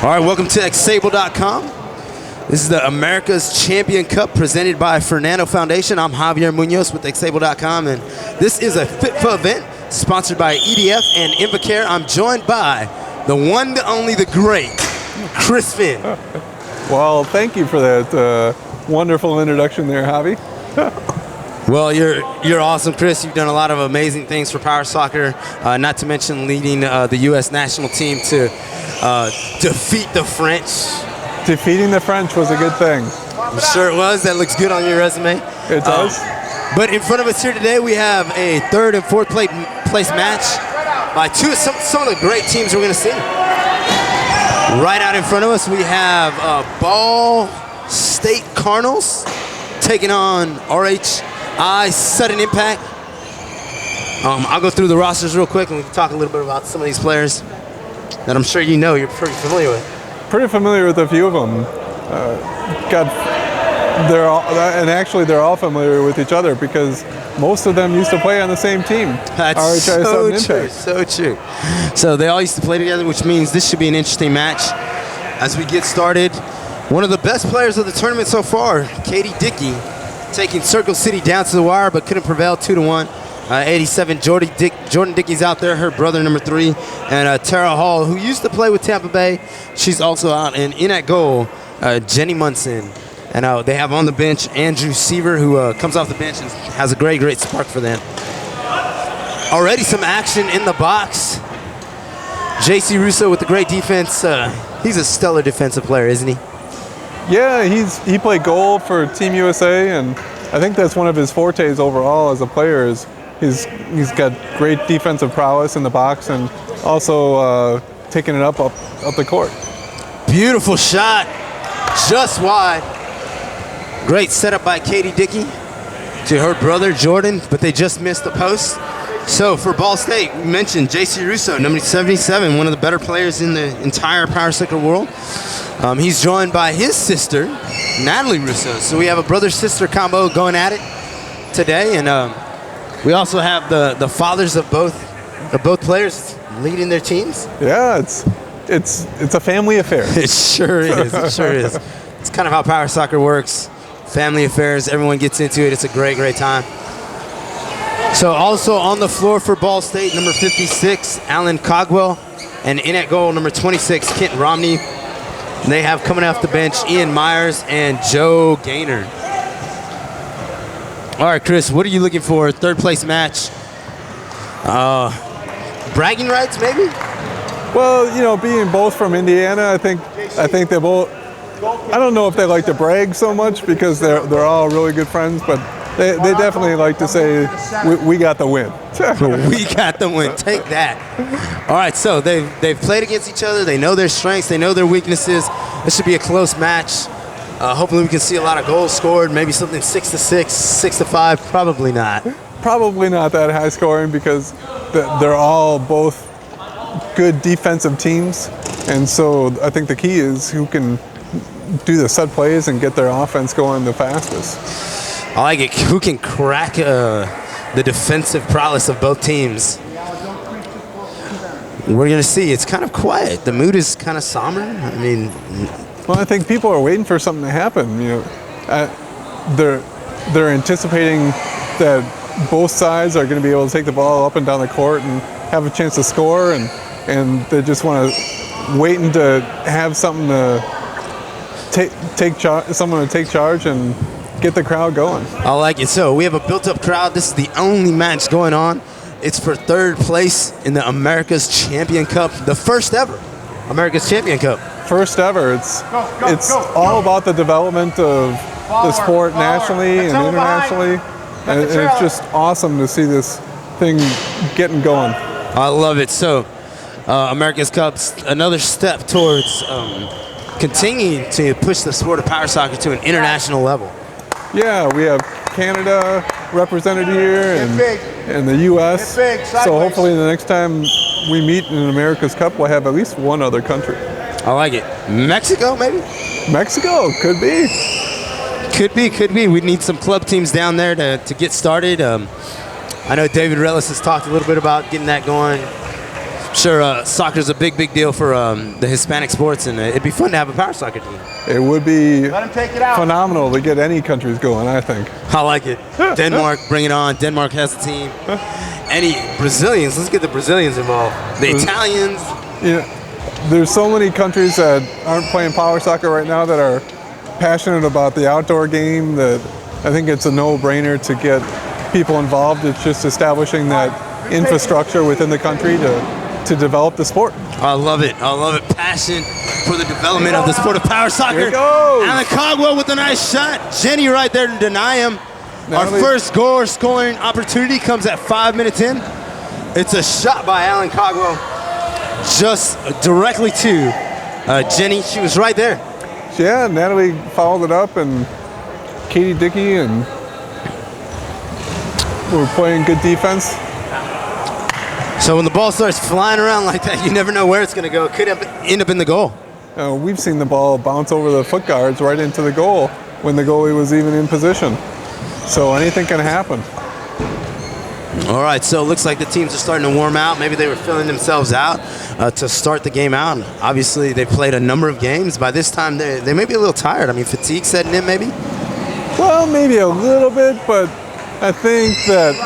All right, welcome to Xable.com. This is the America's Champion Cup presented by Fernando Foundation. I'm Javier Munoz with Xable.com, and this is a FitFA event sponsored by EDF and Invacare. I'm joined by the one, the only, the great, Chris Finn. Well, thank you for that wonderful introduction there, Javi. Well, you're awesome, Chris. You've done a lot of amazing things for Power Soccer, not to mention leading the U.S. national team to defeat the French. Defeating the French was a good thing. I'm sure it was. That looks good on your resume. It does. But in front of us here today, we have a third and fourth place match by some of the great teams we're going to see. Right out in front of us, we have Ball State Cardinals taking on RHI Sudden Impact. I'll go through the rosters real quick, and we can talk a little bit about some of these players that I'm sure you're pretty familiar with. Pretty familiar with a few of them. They're all familiar with each other because most of them used to play on the same team. That's RHI so Sudden true, Impact. so true. So they all used to play together, which means this should be an interesting match. As we get started, one of the best players of the tournament so far, Katie Dickey, taking Circle City down to the wire, but couldn't prevail 2-1. 87, Jordan Dickey's out there, her brother, number 3, and Tara Hall, who used to play with Tampa Bay. She's also out, and in at goal, Jenny Munson. And they have on the bench Andrew Seaver, who comes off the bench and has a great spark for them. Already some action in the box. JC Russo with the great defense. He's a stellar defensive player, isn't he? Yeah, he played goal for Team USA, and I think that's one of his fortes overall as a player. Is he's got great defensive prowess in the box and also taking it up the court. Beautiful shot, just wide. Great setup by Katie Dickey to her brother Jordan, but they just missed the post. So for Ball State, we mentioned JC Russo, number 77, one of the better players in the entire Power Soccer world. He's joined by his sister, Natalie Russo. So we have a brother-sister combo going at it today, and we also have the fathers of both players leading their teams. Yeah, it's a family affair. It sure is. It sure is. It's kind of how Power Soccer works. Family affairs. Everyone gets into it. It's a great time. So also on the floor for Ball State, number 56, Alan Cogwell, and in at goal, number 26, Kent Romney. And they have coming off the bench Ian Myers and Joe Gaynor. All right, Chris, what are you looking for? Third place match. Bragging rights, maybe? Well, being both from Indiana, I think they both. I don't know if they like to brag so much because they're all really good friends, but they definitely like to say we got the win. We got the win. Take that. All right, so they've played against each other. They know their strengths. They know their weaknesses. This should be a close match. Hopefully we can see a lot of goals scored, maybe something 6-6, 6-5. Probably not. Probably not that high scoring because they're all both good defensive teams. And so I think the key is who can do the set plays and get their offense going the fastest. I like it. Who can crack the defensive prowess of both teams? We're going to see. It's kind of quiet. The mood is kind of somber. Well, I think people are waiting for something to happen. They're anticipating that both sides are going to be able to take the ball up and down the court and have a chance to score, and they just want to wait to have something to someone to take charge and get the crowd going. I like it. So we have a built-up crowd. This is the only match going on. It's for third place in the America's Champion Cup, the first ever America's Champion Cup. First ever. It's all about the development of the sport nationally and internationally, and it's just awesome to see this thing getting going. I love it. So America's Cup's another step towards continuing to push the sport of Power Soccer to an international level. Yeah, we have Canada represented here and the U.S. So hopefully the next time we meet in an America's Cup, we'll have at least one other country. I like it. Mexico, maybe? Mexico, could be. Could be. We need some club teams down there to get started. I know David Rellis has talked a little bit about getting that going. Sure, soccer's a big deal for the Hispanic sports, and it'd be fun to have a power soccer team. It would be Let him take it out. phenomenal to get any countries going, I think. I like it. Denmark, bring it on. Denmark has a team. Any Brazilians? Let's get the Brazilians involved. The Italians. You know, there's so many countries that aren't playing power soccer right now that are passionate about the outdoor game that I think it's a no-brainer to get people involved. It's just establishing that infrastructure within the country to develop the sport. I love it. I love it. Passion for the development of the sport of power soccer. Here it goes. Alan Cogwell with a nice shot. Jenny right there to deny him. Natalie. Our first goal scoring opportunity comes at 5 minutes in. It's a shot by Alan Cogwell, just directly to Jenny. She was right there. Yeah, Natalie followed it up, and Katie Dickey, and we're playing good defense. So when the ball starts flying around like that, you never know where it's going to go. It could end up in the goal. We've seen the ball bounce over the foot guards right into the goal when the goalie was even in position. So anything can happen. All right, so it looks like the teams are starting to warm out. Maybe they were filling themselves out to start the game out. Obviously, they played a number of games. By this time, they may be a little tired. I mean, fatigue setting in maybe? Well, maybe a little bit, but I think that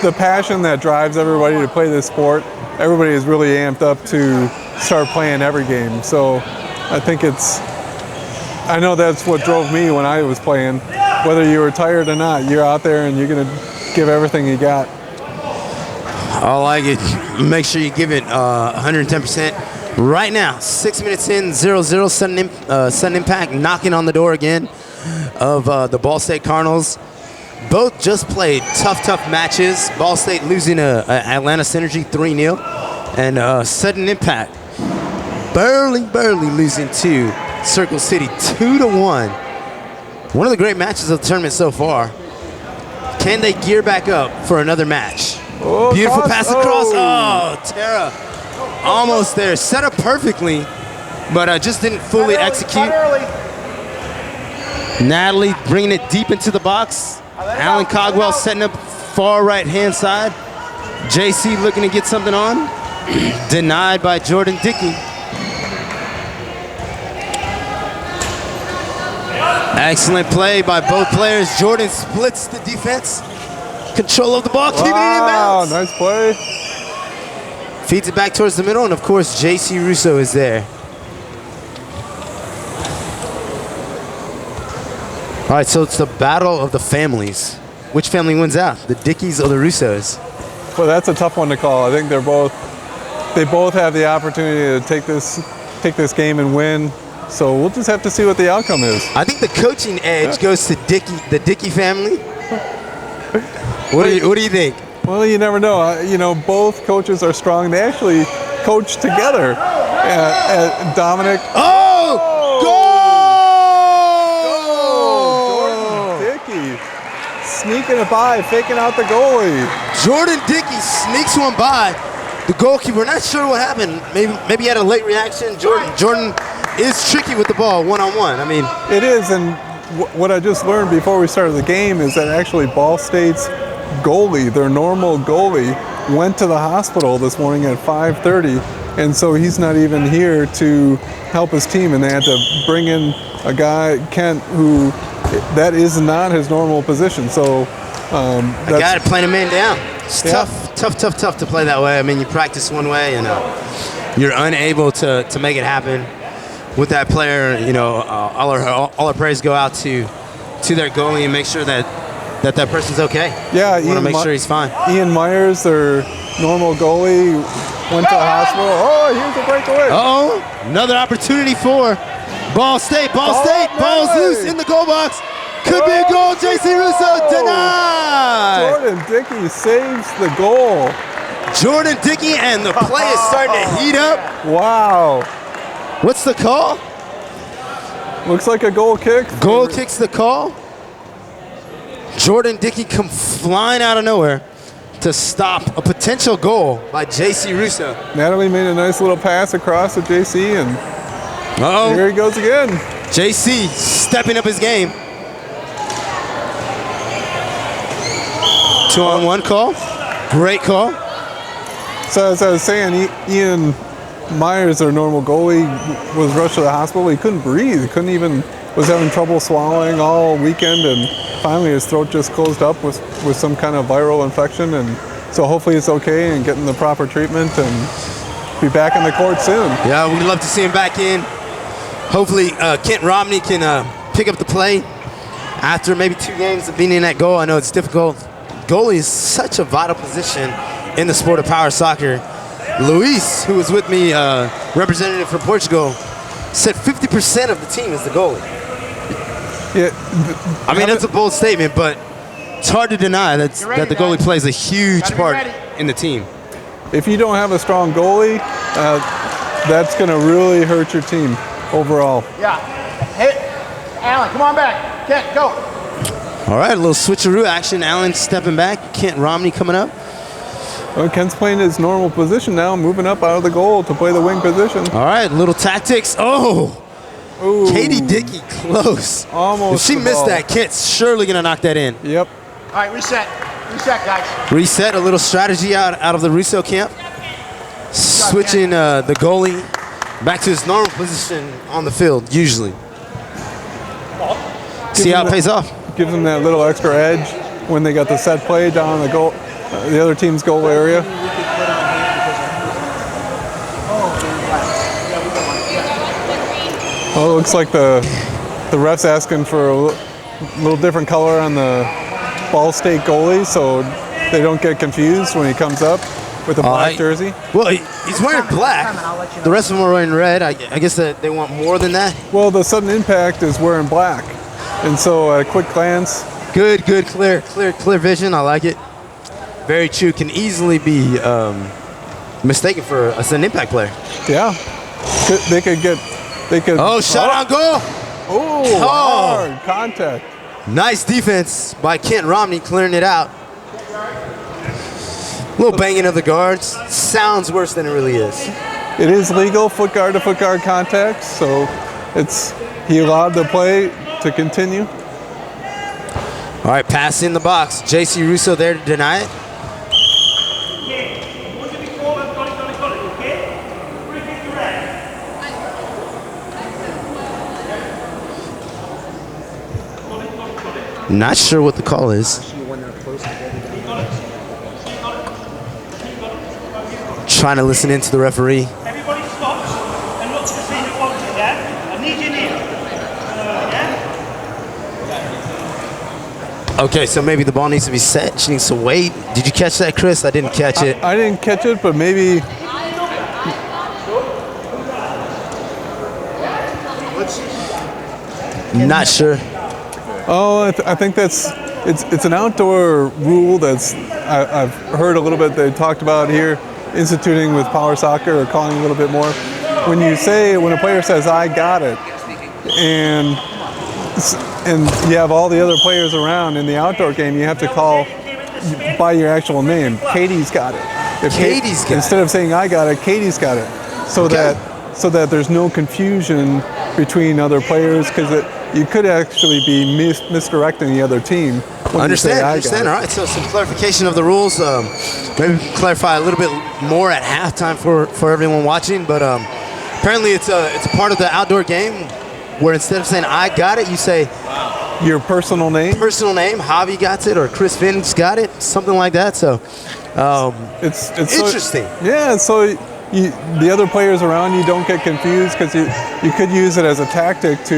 the passion that drives everybody to play this sport, everybody is really amped up to start playing every game. So I think I know that's what drove me when I was playing. Whether you were tired or not, you're out there and you're going to give everything you got. I like it. Make sure you give it 110%. Right now, 6 minutes in, 0-0, Sudden Impact knocking on the door again of the Ball State Cardinals. Both just played tough matches. Ball State losing to Atlanta Synergy 3-0. And Sudden Impact barely losing to Circle City 2-1. One of the great matches of the tournament so far. Can they gear back up for another match? Oh, Beautiful pass across. Oh, Tara almost there. Set up perfectly, but just didn't fully execute. Natalie bringing it deep into the box. Alan Cogwell setting up far right-hand side. JC looking to get something on. Denied by Jordan Dickey. Excellent play by both players. Jordan splits the defense. Control of the ball, keeping it in bounds. Nice play. Feeds it back towards the middle, and of course, JC Russo is there. All right, so it's the battle of the families. Which family wins out, the Dickies or the Russos? Well, that's a tough one to call. I think they both have the opportunity to take this game and win. So we'll just have to see what the outcome is. I think the coaching edge goes to the Dickey family. What do you think? Well, you never know. Both coaches are strong. They actually coach together. Dominic. Oh! Goal! Jordan Dickey sneaking it by, faking out the goalie. Jordan Dickey sneaks one by. The goalkeeper, not sure what happened. Maybe he had a late reaction. Jordan is tricky with the ball one-on-one. I mean, it is, and what I just learned before we started the game is that actually Ball State's goalie, their normal goalie, went to the hospital this morning at 5:30, and so he's not even here to help his team, and they had to bring in a guy, Kent, who that is not his normal position. So I got to play a man down. It's tough to play that way. I mean, you practice one way, and you're unable to make it happen with that player. All our praise go out to their goalie and make sure that person's okay. Yeah, want to make sure he's fine. Ian Myers, their normal goalie, went to the hospital. Oh, here's a breakaway. Oh, another opportunity for Ball State. Ball's loose in the goal box. Could be a goal. JC Russo denied. Jordan Dickey saves the goal. Jordan Dickey, and the play is starting to heat up. Wow. What's the call? Looks like a goal kick. Goal kick's the call. Jordan Dickey come flying out of nowhere to stop a potential goal by JC Russo. Natalie made a nice little pass across to JC, and here he goes again. JC stepping up his game. 2-on-1 call. Great call. So as I was saying, Ian Myers, their normal goalie, was rushed to the hospital. He couldn't breathe. He couldn't even, was having trouble swallowing all weekend, and finally his throat just closed up with some kind of viral infection. And so hopefully it's okay and getting the proper treatment and be back in the court soon. Yeah, we'd love to see him back in. Hopefully Kent Romney can pick up the play after maybe 2 games of being in that goal. I know it's difficult. Goalie is such a vital position in the sport of power soccer. Luis, who was with me, representative from Portugal, said 50% of the team is the goalie. Yeah, I mean, that's a bold statement, but it's hard to deny that the goalie plays a huge part in the team. if you don't have a strong goalie, that's going to really hurt your team overall. Yeah. Hit. Alan, come on back. Kent, go. All right, a little switcheroo action. Allen stepping back. Kent Romney coming up. Well, Kent's playing his normal position now, moving up out of the goal to play the wing position. All right, little tactics. Oh, Ooh, Katie Dickey close. Almost If she the missed ball. that, Kent's surely going to knock that in. Yep. All right, reset. Reset, guys. Reset, a little strategy out of the Russo camp. Switching the goalie back to his normal position on the field, usually. See how it pays off. Gives them that little extra edge when they got the set play down in the goal, the other team's goal area. Oh, it looks like the ref's asking for a little different color on the Ball State goalie, so they don't get confused when he comes up with a black jersey. Well, he's wearing black. The rest of them are wearing red. I guess that they want more than that. Well, the sudden impact is wearing black, and so at a quick glance, Good, clear vision. I like it. Very true. Can easily be mistaken for a sudden impact player. yeah, they could. Oh, shot on goal. Oh, hard contact. Nice defense by Kent Romney, clearing it out. A little banging of the guards. Sounds worse than it really is. It is legal, foot guard to foot guard contact, so he allowed the play to continue. All right, pass in the box. JC Russo there to deny it. Not sure what the call is. Trying to listen into the referee. Everybody stops and looks to see who wants it, yeah? I need you near. Yeah? Okay, so maybe the ball needs to be set. She needs to wait. Did you catch that, Chris? I didn't catch it. I didn't catch it, but maybe Not sure. I think it's an outdoor rule that's I've heard a little bit. They talked about here instituting with power soccer or calling a little bit more. When a player says "I got it," and you have all the other players around in the outdoor game, you have to call by your actual name. Katie's got it. Katie's got it. Instead of saying "I got it," Katie's got it. So that there's no confusion between other players, because you could actually be misdirecting the other team. When you say, "I got it." All right, so some clarification of the rules. Maybe clarify a little bit more at halftime for everyone watching. But apparently it's a part of the outdoor game where instead of saying "I got it," you say Your personal name. Javi got it, or Chris Finn's got it, something like that. So It's interesting. So the other players around you don't get confused, because you could use it as a tactic to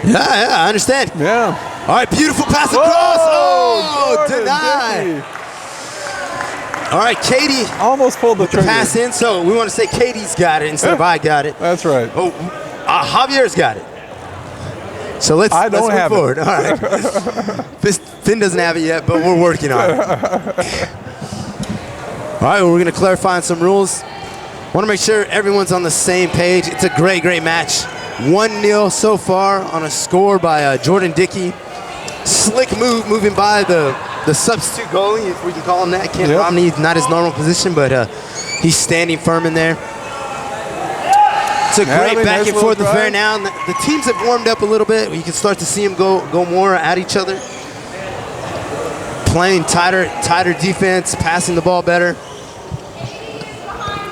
Yeah, I understand. yeah. All right, beautiful pass across. Oh, Jordan denied. Dickey All right, Katie. almost pulled the The trigger. pass in, so we want to say Katie's got it instead of I got it. That's right. Oh, Javier's got it. So let's I don't move have it. forward. All right. Finn doesn't have it yet, but we're working on it. All right, well, we're going to clarify some rules. Want to make sure everyone's on the same page. It's a great match. 1-0 so far on a score by Jordan Dickey. Slick move, moving by the substitute goalie, if we can call him that. Kent Yep. Romney, not his normal position, but he's standing firm in there. It's a great back nice and little forth affair drive. now. The teams have warmed up a little bit. You can start to see them go more at each other. Playing tighter defense, passing the ball better.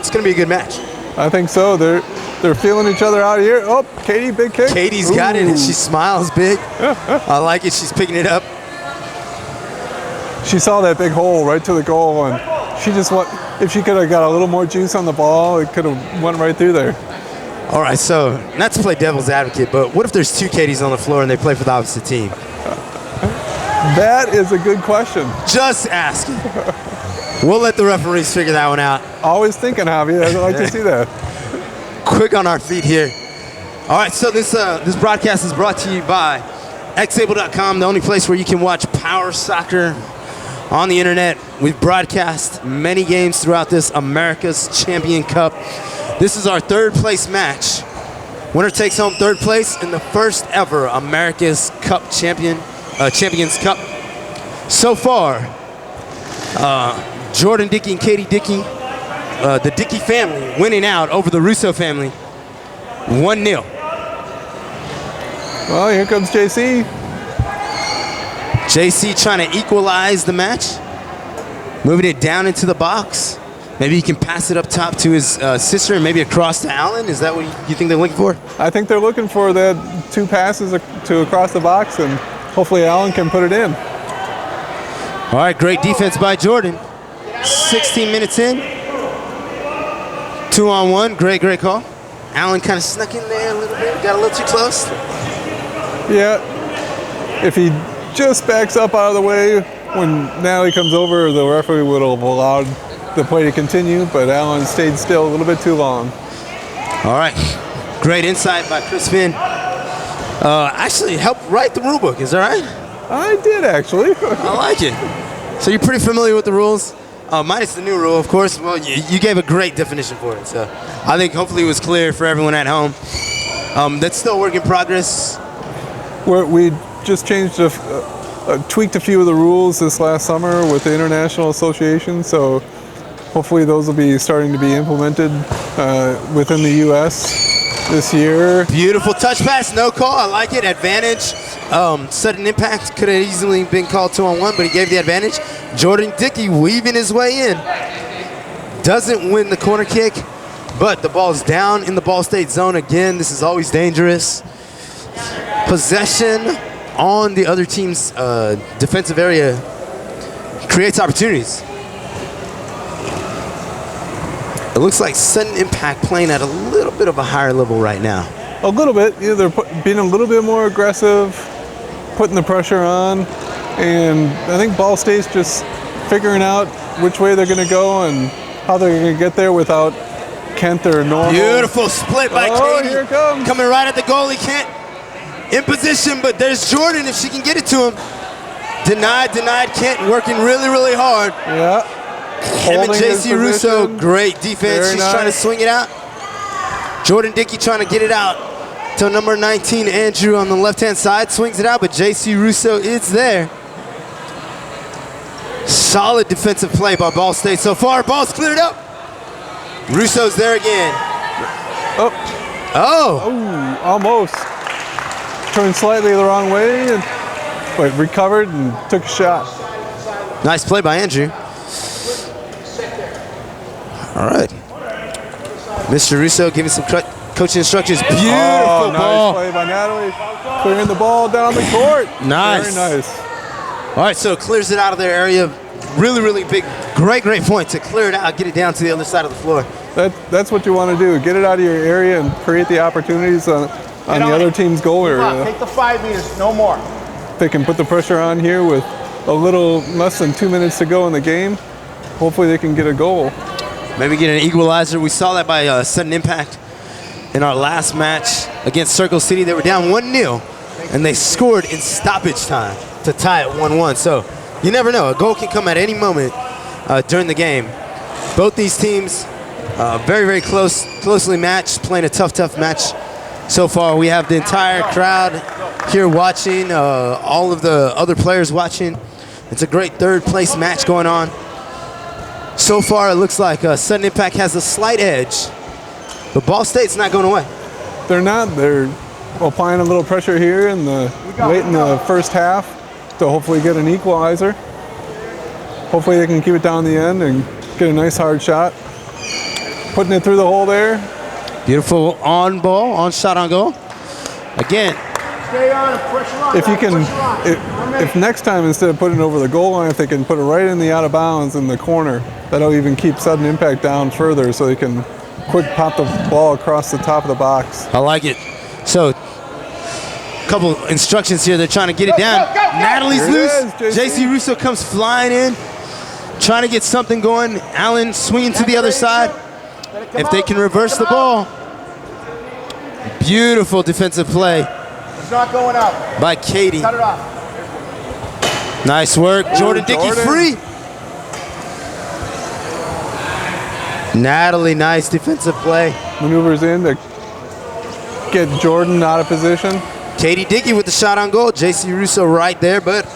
It's going to be a good match. I think so. They're feeling each other out here. Oh, Katie, big kick. Katie's got it, and she smiles big. I like it. She's picking it up. She saw that big hole right to the goal, and she just if she could have got a little more juice on the ball, it could have went right through there. All right, so not to play devil's advocate, but what if there's 2 Katies on the floor and they play for the opposite team? That is a good question. Just asking. We'll let the referees figure that one out. Always thinking, Javi. I'd like to see that. Quick on our feet here. All right, so this broadcast is brought to you by xable.com, the only place where you can watch power soccer on the internet. We've broadcast many games throughout this America's Champion Cup. This is our 3rd place match. Winner takes home 3rd place in the first ever America's Cup Champions Cup. So far, Jordan Dickey and Katie Dickey, the Dickey family, winning out over the Russo family, 1-0. Well, here comes JC. JC trying to equalize the match, moving it down into the box. Maybe he can pass it up top to his sister and maybe across to Allen. Is that what you think they're looking for? I think they're looking for that 2 passes to across the box, and hopefully Allen can put it in. All right, great defense by Jordan. 16 minutes in. 2-on-1, great call. Allen kind of snuck in there a little bit, got a little too close. Yeah, if he just backs up out of the way when Natalie comes over, the referee would have allowed the play to continue, but Allen stayed still a little bit too long. All right, great insight by Chris Finn. Actually helped write the rule book, is that right? I did, actually. I like it. So you're pretty familiar with the rules, minus the new rule, of course. Well, you gave a great definition for it, so I think hopefully it was clear for everyone at home. That's still a work in progress. We just changed tweaked a few of the rules this last summer with the International Association, so hopefully those will be starting to be implemented within the U.S. this year. Beautiful touch pass, no call. I like it. Advantage. Sudden impact could have easily been called 2-on-1, but he gave the advantage. Jordan Dickey weaving his way in. Doesn't win the corner kick, but the ball's down in the Ball State zone again. This is always dangerous. Possession on the other team's defensive area creates opportunities. It looks like Sudden Impact playing at a little bit of a higher level right now. A little bit. Yeah, they're being a little bit more aggressive, putting the pressure on, and I think Ball State's just figuring out which way they're going to go and how they're going to get there without Kent or Normal. Beautiful split by Katie. Here it comes. Coming right at the goalie. Kent in position, but there's Jordan if she can get it to him. Denied. Kent working really hard. Yeah. Him and JC Russo, great defense. Very She's nice. trying to swing it out. Jordan Dickey trying to get it out to number 19, Andrew, on the left-hand side. Swings it out, but JC Russo is there. Solid defensive play by Ball State so far. Ball's cleared up. Russo's there again. Oh. Almost. Turned slightly the wrong way, but recovered and took a shot. Nice play by Andrew. All right. Mr. Russo giving some coaching instructions. Beautiful ball. Nice play by Natalie. Clearing the ball down the court. Nice. Very nice. All right, so it clears it out of their area. Really big. Great point to clear it out, get it down to the other side of the floor. That's what you want to do. Get it out of your area and create the opportunities on the other team's goal area. Take the 5 meters, no more. They can put the pressure on here with a little less than 2 minutes to go in the game. Hopefully they can get a goal. Maybe get an equalizer. We saw that by Sudden Impact in our last match against Circle City. They were down 1-0, and they scored in stoppage time to tie it 1-1. So you never know. A goal can come at any moment during the game. Both these teams very closely matched, playing a tough match so far. We have the entire crowd here watching, all of the other players watching. It's a great third place match going on. So far, it looks like Sudden Impact has a slight edge, but Ball State's not going away. They're not. They're applying a little pressure here late in the first half to hopefully get an equalizer. Hopefully they can keep it down the end and get a nice hard shot. putting it through the hole there. Beautiful on ball, on shot on goal. Again, Stay on and pressure on. If you Ryan, can, pressure on. if next time instead of putting it over the goal line, if they can put it right in the out of bounds in the corner, that'll even keep sudden impact down further, so they can quick pop the ball across the top of the box. I like it. So, a couple instructions here. They're trying to get it down. go, go. Natalie's Here it loose. is, JC. JC Russo comes flying in, trying to get something going. Allen swinging to the other side. If they can reverse the ball. Beautiful defensive play It's not going out. by Katie. Cut it off. Nice work. Jordan Dickey Jordan. free. Natalie, nice defensive play. Maneuvers in to get Jordan out of position. Katie Dickey with the shot on goal. JC Russo right there, but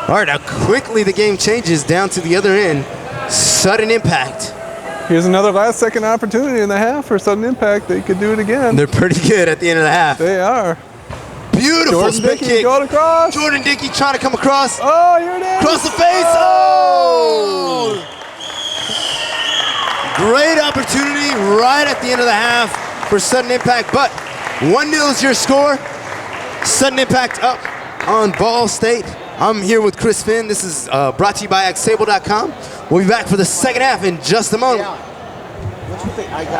all right, now quickly the game changes down to the other end. Sudden impact. Here's another last-second opportunity in the half for sudden impact. They could do it again. They're pretty good at the end of the half. They are. Beautiful Jordan spin Dickey kick. going across. Jordan Dickey trying to come across. Oh, here it is. Across the face. Oh! Great opportunity right at the end of the half for sudden impact, but 1-0 is your score. Sudden impact up on Ball State. I'm here with Chris Finn. This is brought to you by Xtable.com. We'll be back for the second half in just a moment. What you think? I got it.